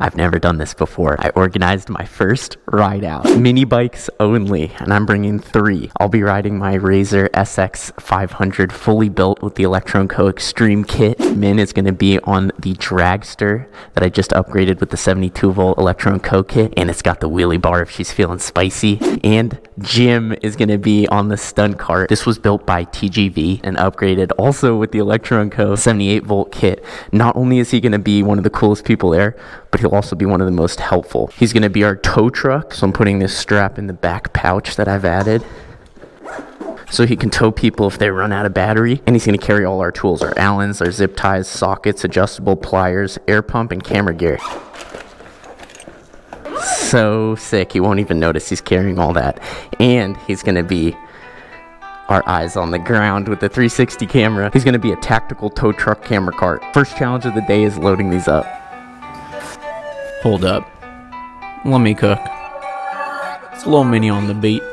I've never done this before. I organized my first ride out. Mini bikes only, and I'm bringing 3. I'll be riding my Razor SX 500 fully built with the Electro & Co Extreme kit. Min is going to be on the dragster that I just upgraded with the 72 volt Electro & Co kit, and it's got the wheelie bar if she's feeling spicy. And Jim is going to be on the stunt cart. This was built by TGV and upgraded also with the Electro & Co 78 volt kit. Not only is he going to be one of the coolest people there, but he'll also be one of the most helpful. He's going to be our tow truck, so I'm putting this strap in the back pouch that I've added so he can tow people if they run out of battery. And he's going to carry all our tools, our Allens, our zip ties, sockets, adjustable pliers, air pump, and camera gear. So sick, he won't even notice he's carrying all that. And he's going to be our eyes on the ground with the 360 camera. He's going to be a tactical tow truck camera cart. First challenge of the day is loading these up. Hold up. Let me cook. It's a little mini on the beat.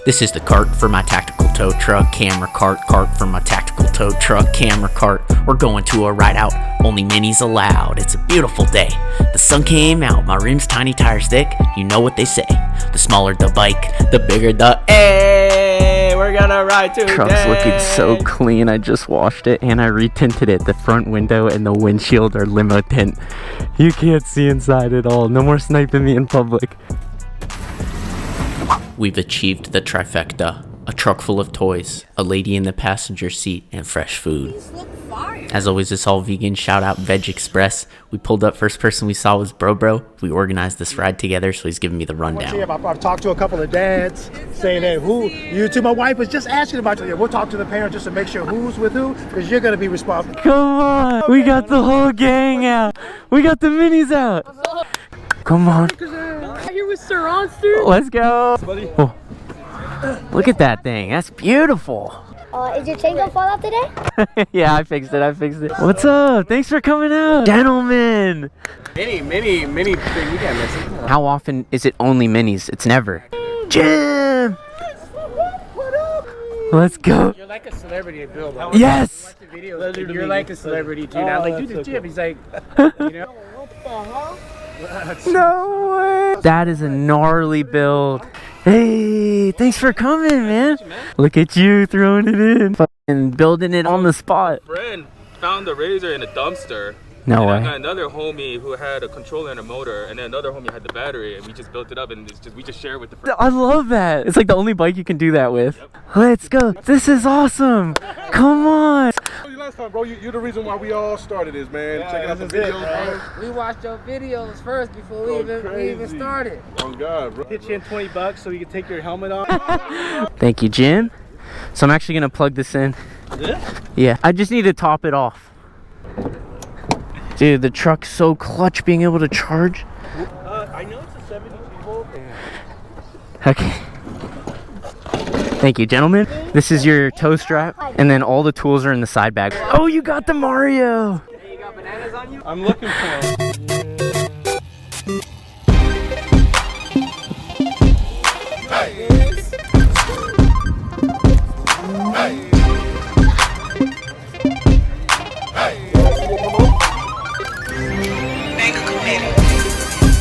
This is the cart for my tactical tow truck, camera cart for my tactical tow truck, camera cart. We're going to a ride out, only minis allowed. It's a beautiful day. The sun came out, my rim's tiny, tires thick. You know what they say. The smaller the bike, the bigger the hey, we're gonna ride today. Truck's looking so clean. I just washed it and I retinted it. The front window and the windshield are limo tint. You can't see inside at all. No more sniping me in public. We've achieved the trifecta. A truck full of toys, a lady in the passenger seat, and fresh food. As always, it's all vegan. Shout out Veg Express. We pulled up, first person we saw was Bro. We organized this ride together, so he's giving me the rundown. I've talked to a couple of dads saying, hey, who, you two, my wife was just asking about you. We'll talk to the parents just to make sure who's with who, because you're going to be responsible. Come on, we got the whole gang out. We got the minis out. Come on. Here with surronster. Let's go. Oh. Look at that thing. That's beautiful. Is your chain gonna fall off today? Yeah, I fixed it. What's up? Thanks for coming out. Gentlemen. Mini thing. You can't miss it. How often is it only minis? It's never. Jim. Let's go. You're like a celebrity at Bill. Yes. You're like a celebrity, dude. I'm like, dude, the Jim. He's like, you know. What the hell? No way. That is a gnarly build. Hey, thanks for coming, man. Look at you throwing it in. Fucking building it on the spot. Friend found the Razor in a dumpster. No way. I got another homie who had a controller and a motor, and then another homie had the battery, and we just built it up, and we just share it with the friends. I love that. It's like the only bike you can do that with. Yep. Let's go. This is awesome. Come on. Last time, bro, you're the reason why we all started this, man. Checking out the videos, We watched your videos first before we even started. Oh God, bro. Hit you in $20 so you can take your helmet off. Thank you, Jim. So I'm actually gonna plug this in. Yeah, I just need to top it off. Dude, the truck's so clutch being able to charge. I know it's a 72 volt. Okay. Thank you, gentlemen. This is your tow strap, and then all the tools are in the side bag. Oh, you got the Mario. Hey, you got bananas on you? I'm looking for them.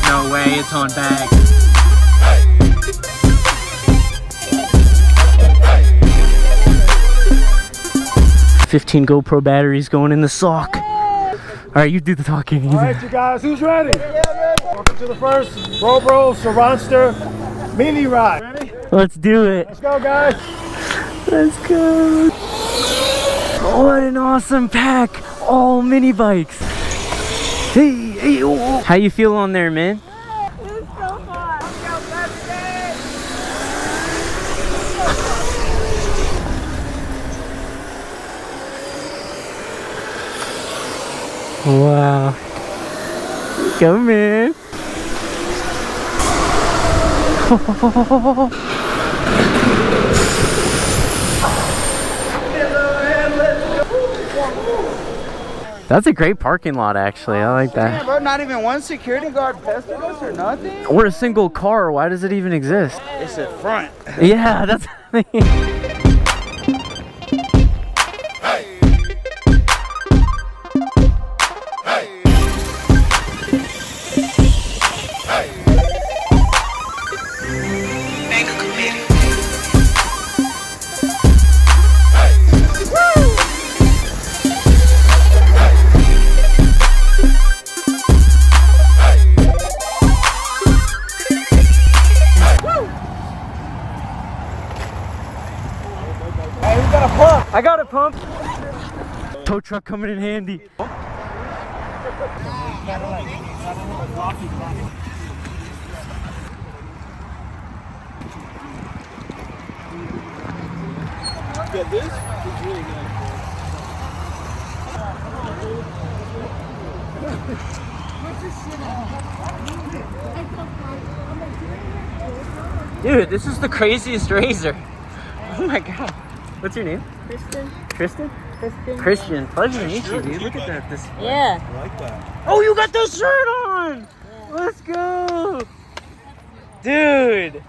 No way, it's on bag. $15 GoPro batteries going in the sock. All right, you do the talking. All right, you guys, who's ready? Welcome to the first Bro surronster mini ride. Ready? Let's do it. Let's go, guys. Let's go. What an awesome pack. All mini bikes. Hey, oh. How you feel on there, man? It's so hot. Wow. Go, man. That's a great parking lot, actually. I like that. Yeah, bro, not even one security guard pestered us or nothing. We're a single car. Why does it even exist? It's a front. Yeah, that's... pump. Tow truck coming in handy. Get this? It's really good. Dude, this is the craziest razor. Oh my god. What's your name? Kristen. Tristan? Kristen. Christian. Pleasure to meet you, dude. Look at that. This. Yeah. I like that. Oh, you got the shirt on! Let's go! Dude!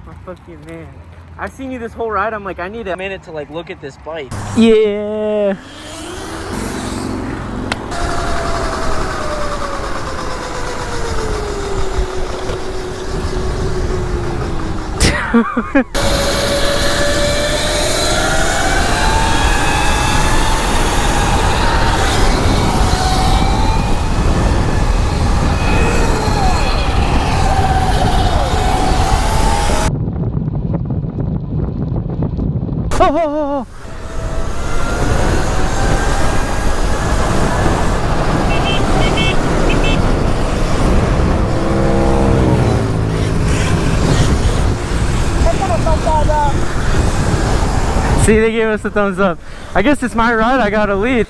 My fucking man. I've seen you this whole ride. I'm like, I need a minute to like look at this bike. Yeah! Oh! See, they gave us a thumbs up. I guess it's my ride, I gotta lead.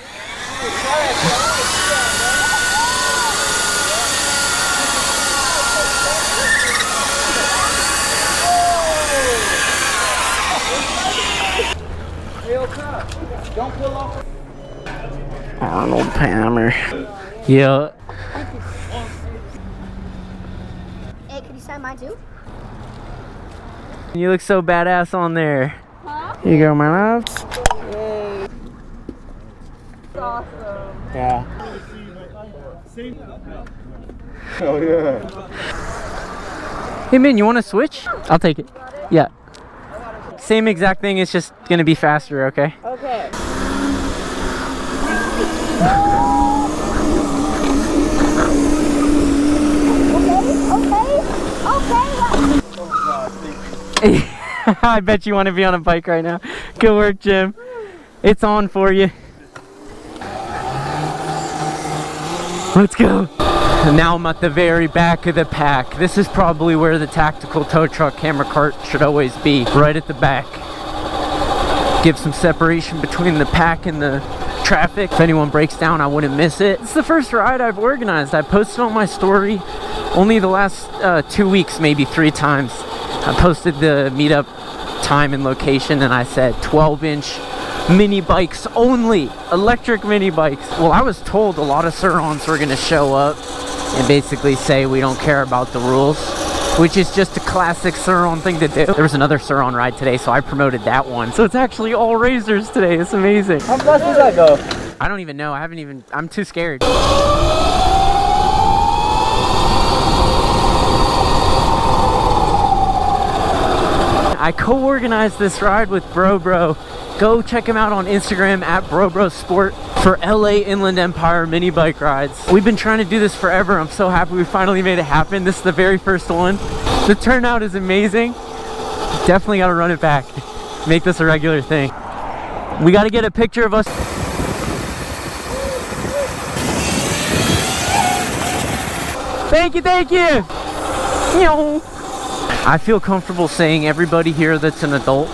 Don't pull off. Arnold Palmer. Yeah. Hey, could you sign mine too? You look so badass on there. Huh? Here you go, my love. Awesome. Yeah. Oh yeah. Hey, man, you want to switch? I'll take it. Yeah. Same exact thing, it's just gonna be faster, okay? Okay. Okay. I bet you want to be on a bike right now. Good work, Jim. It's on for you. Let's go. And now I'm at the very back of the pack. This is probably where the tactical tow truck camera cart should always be, right at the back. Give some separation between the pack and the traffic. If anyone breaks down, I wouldn't miss it. It's the first ride I've organized. I posted on my story only the last 2 weeks, maybe 3 times. I posted the meetup time and location, and I said 12-inch mini bikes only, electric mini bikes. Well, I was told a lot of Surrons were gonna show up and basically say we don't care about the rules, which is just a classic Surron thing to do. There was another Surron ride today, so I promoted that one. So it's actually all razors today. It's amazing. How fast does that go? I don't even know. I'm too scared. I co-organized this ride with Bro. Go check him out on Instagram at BroBroSport for LA Inland Empire mini bike rides. We've been trying to do this forever. I'm so happy we finally made it happen. This is the very first one. The turnout is amazing. Definitely gotta run it back. Make this a regular thing. We gotta get a picture of us. Thank you, thank you. I feel comfortable saying everybody here that's an adult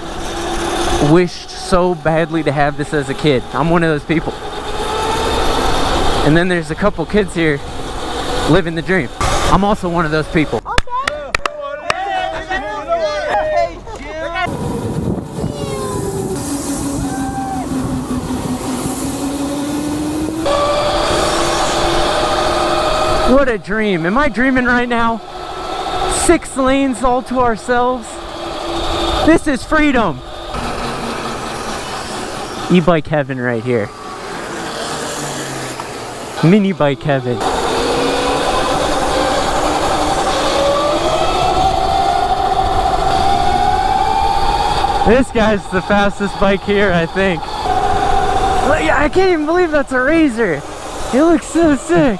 wished so badly to have this as a kid. I'm one of those people. And then there's a couple kids here living the dream. I'm also one of those people. What a dream. Am I dreaming right now? 6 lanes all to ourselves. This is freedom. E-bike heaven right here. Mini bike heaven. This guy's the fastest bike here, I think. I can't even believe that's a razor. It looks so sick.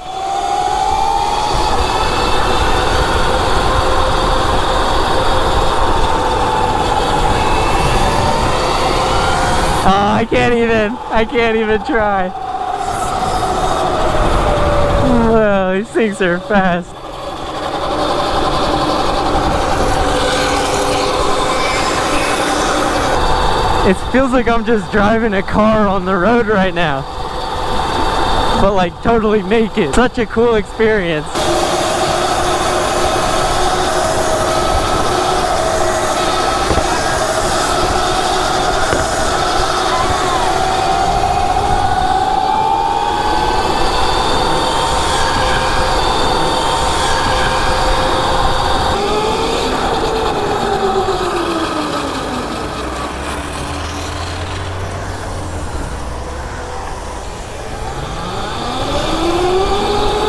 I can't even try. Whoa, these things are fast. It feels like I'm just driving a car on the road right now, but like totally naked. Such a cool experience.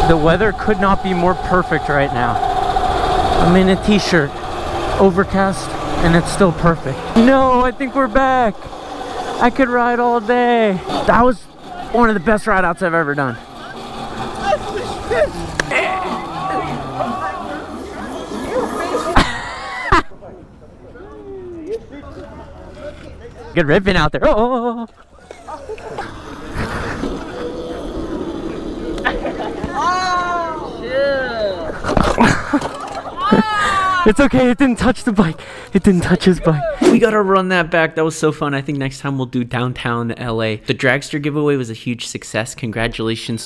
The weather could not be more perfect right now. I'm in a t-shirt, overcast, and it's still perfect. No, I think we're back. I could ride all day. That was one of the best ride outs I've ever done. Good ripping out there. Oh. It's okay, it didn't touch the bike. It didn't touch his bike. We gotta run that back. That was so fun. I think next time we'll do downtown LA. The dragster giveaway was a huge success. Congratulations